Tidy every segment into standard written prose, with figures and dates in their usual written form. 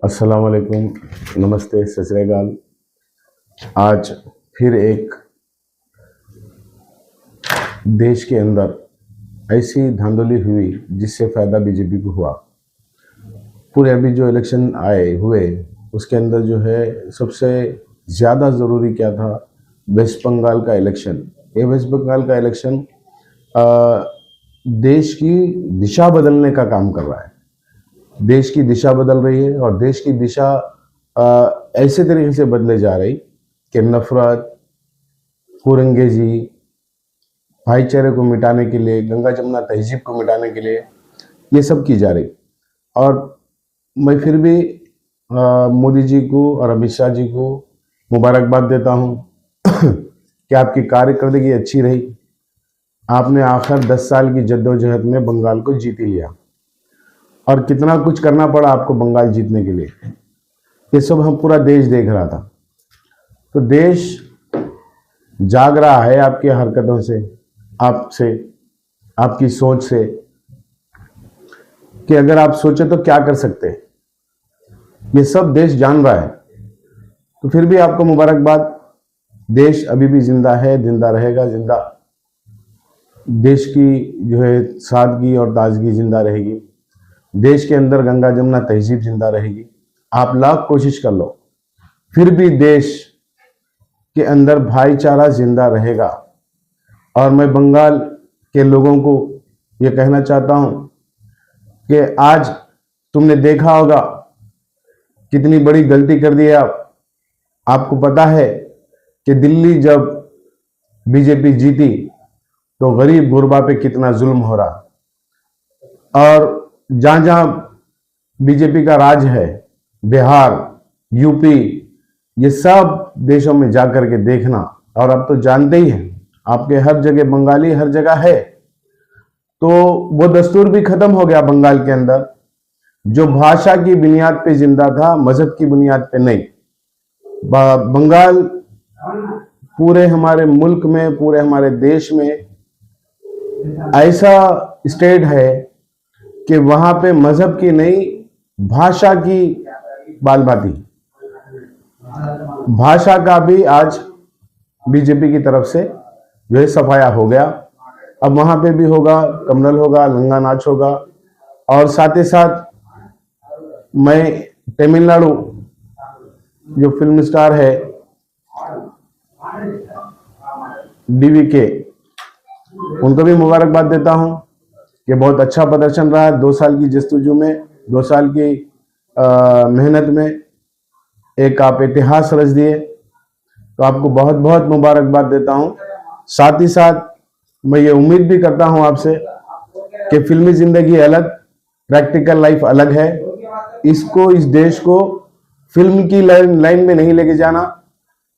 अस्सलाम वालेकुम, नमस्ते, सत श्री अकाल। आज फिर एक देश के अंदर ऐसी धांधली हुई जिससे फ़ायदा बीजेपी को हुआ। पूरे अभी जो इलेक्शन आए हुए उसके अंदर जो है सबसे ज़्यादा ज़रूरी क्या था, वेस्ट बंगाल का इलेक्शन। ये वेस्ट बंगाल का इलेक्शन देश की दिशा बदलने का काम कर रहा है। देश की दिशा बदल रही है और देश की दिशा ऐसे तरीके से बदले जा रही कि नफरत, कुरंगेजी, भाईचारे को मिटाने के लिए, गंगा जमुना तहजीब को मिटाने के लिए ये सब की जा रही। और मैं फिर भी मोदी जी को और अमित शाह जी को मुबारकबाद देता हूँ कि आपकी कार्यकर्दगी अच्छी रही। आपने आखिर 10 साल की जद्दोजहद में बंगाल को जीत लिया और कितना कुछ करना पड़ा आपको बंगाल जीतने के लिए, ये सब हम पूरा देश देख रहा था। तो देश जाग रहा है आपकी हरकतों से, आपसे, आपकी सोच से कि अगर आप सोचे तो क्या कर सकते हैं, ये सब देश जान रहा है। तो फिर भी आपको मुबारकबाद। देश अभी भी जिंदा है, जिंदा रहेगा, जिंदा देश की जो है सादगी और ताजगी जिंदा रहेगी। देश के अंदर गंगा जमुना तहजीब जिंदा रहेगी। आप लाख कोशिश कर लो, फिर भी देश के अंदर भाईचारा जिंदा रहेगा। और मैं बंगाल के लोगों को ये कहना चाहता हूं कि आज तुमने देखा होगा कितनी बड़ी गलती कर दी है आपको पता है कि दिल्ली जब बीजेपी जीती तो गरीब गुरबा पे कितना जुल्म हो रहा। और जहां जहां बीजेपी का राज है, बिहार, यूपी, ये सब देशों में जाकर के देखना। और अब तो जानते ही हैं, आपके हर जगह बंगाली हर जगह है। तो वो दस्तूर भी खत्म हो गया बंगाल के अंदर, जो भाषा की बुनियाद पे जिंदा था, मजहब की बुनियाद पे नहीं। बंगाल पूरे हमारे मुल्क में, पूरे हमारे देश में ऐसा स्टेट है कि वहां पे मजहब की नहीं, भाषा की बात बाती। भाषा का भी आज बीजेपी की तरफ से जो है सफाया हो गया। अब वहां पे भी होगा, कमनल होगा, लंगा नाच होगा। और साथ ही साथ मैं तमिलनाडु जो फिल्म स्टार है DVK, उनको भी मुबारकबाद देता हूं कि बहुत अच्छा प्रदर्शन रहा 2 साल की जस्तुजू में, 2 साल की मेहनत में एक आप इतिहास रच दिए। तो आपको बहुत बहुत मुबारकबाद देता हूं। साथ ही साथ मैं ये उम्मीद भी करता हूं आपसे कि फिल्मी जिंदगी अलग, प्रैक्टिकल लाइफ अलग है। इसको, इस देश को फिल्म की लाइन में नहीं लेके जाना,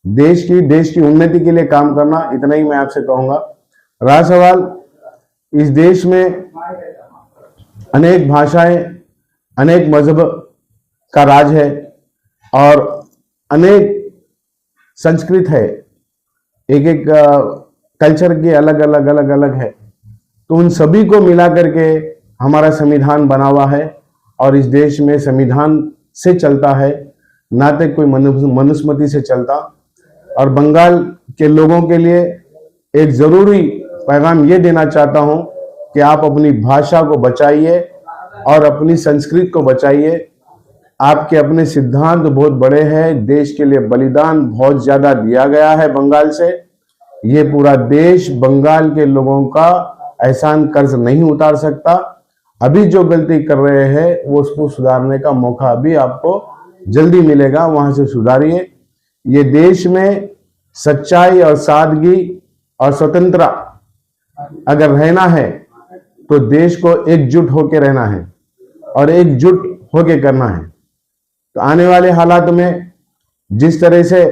देश की उन्नति के लिए काम करना, इतना ही मैं आपसे कहूंगा। रहा सवाल, इस देश में अनेक भाषाएं, अनेक मजहब का राज है और अनेक संस्कृत है, एक एक कल्चर के अलग अलग है। तो उन सभी को मिला करके हमारा संविधान बना हुआ है और इस देश में संविधान से चलता है, ना तो कोई मनुस्मृति से चलता। और बंगाल के लोगों के लिए एक जरूरी पैगाम ये देना चाहता हूं कि आप अपनी भाषा को बचाइए और अपनी संस्कृति को बचाइए। आपके अपने सिद्धांत बहुत बड़े हैं, देश के लिए बलिदान बहुत ज्यादा दिया गया है बंगाल से। ये पूरा देश बंगाल के लोगों का एहसान कर्ज नहीं उतार सकता। अभी जो गलती कर रहे हैं वो उसको सुधारने का मौका भी आपको जल्दी मिलेगा, वहां से सुधारिए। ये देश में सच्चाई और सादगी और स्वतंत्रता अगर रहना है तो देश को एकजुट होकर रहना है और एकजुट होकर करना है। तो आने वाले हालात में जिस तरह से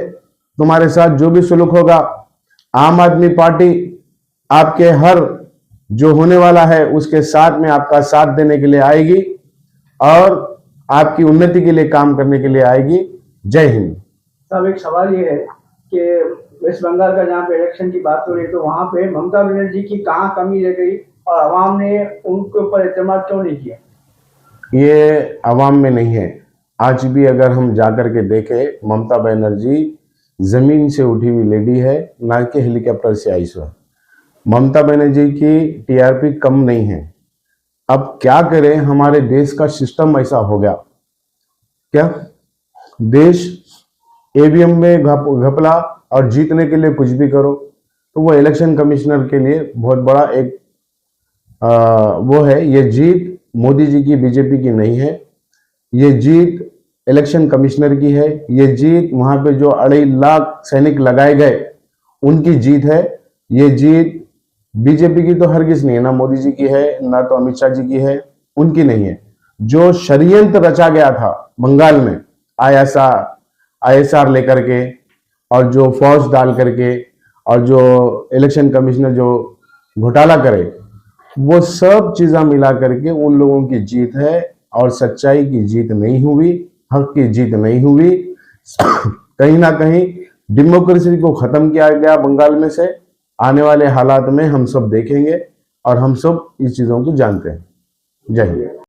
तुम्हारे साथ जो भी सुलूक होगा, आम आदमी पार्टी आपके हर जो होने वाला है उसके साथ में आपका साथ देने के लिए आएगी और आपकी उन्नति के लिए काम करने के लिए आएगी। जय हिंद। साहब, एक सवाल ये है कि वेस्ट बंगाल का जहाँ पे इलेक्शन की बात हो रही है तो वहाँ पे ममता बनर्जी की कहाँ कमी रह गई और अवाम ने उनके ऊपर एतमाद क्यों नहीं किया? ये अवाम में नहीं है, आज भी अगर हम जाकर के देखें, ममता बनर्जी जमीन से उठी हुई लेडी है, ना कि हेलीकॉप्टर से आई सो। ममता बनर्जी की टीआरपी कम नहीं है। अब क्या करें, हमारे देश का सिस्टम ऐसा हो गया। क्या देश ईवीएम में घपला और जीतने के लिए कुछ भी करो, तो वो इलेक्शन कमिश्नर के लिए बहुत बड़ा एक वो है। ये जीत मोदी जी की, बीजेपी की नहीं है। ये जीत इलेक्शन कमिश्नर की है। ये जीत वहां पे जो 2.5 लाख सैनिक लगाए गए उनकी जीत है। ये जीत बीजेपी की तो हरगिज नहीं है, ना मोदी जी की है, ना तो अमित शाह जी की है, उनकी नहीं है। जो षड्यंत्र रचा गया था बंगाल में आईएसआर लेकर के, और जो फौज डाल करके, और जो इलेक्शन कमिश्नर जो घोटाला करे, वो सब चीजें मिला करके उन लोगों की जीत है। और सच्चाई की जीत नहीं हुई, हक की जीत नहीं हुई। कहीं ना कहीं डेमोक्रेसी को खत्म किया गया बंगाल में से। आने वाले हालात में हम सब देखेंगे और हम सब इस चीजों को जानते हैं। जय हिंद।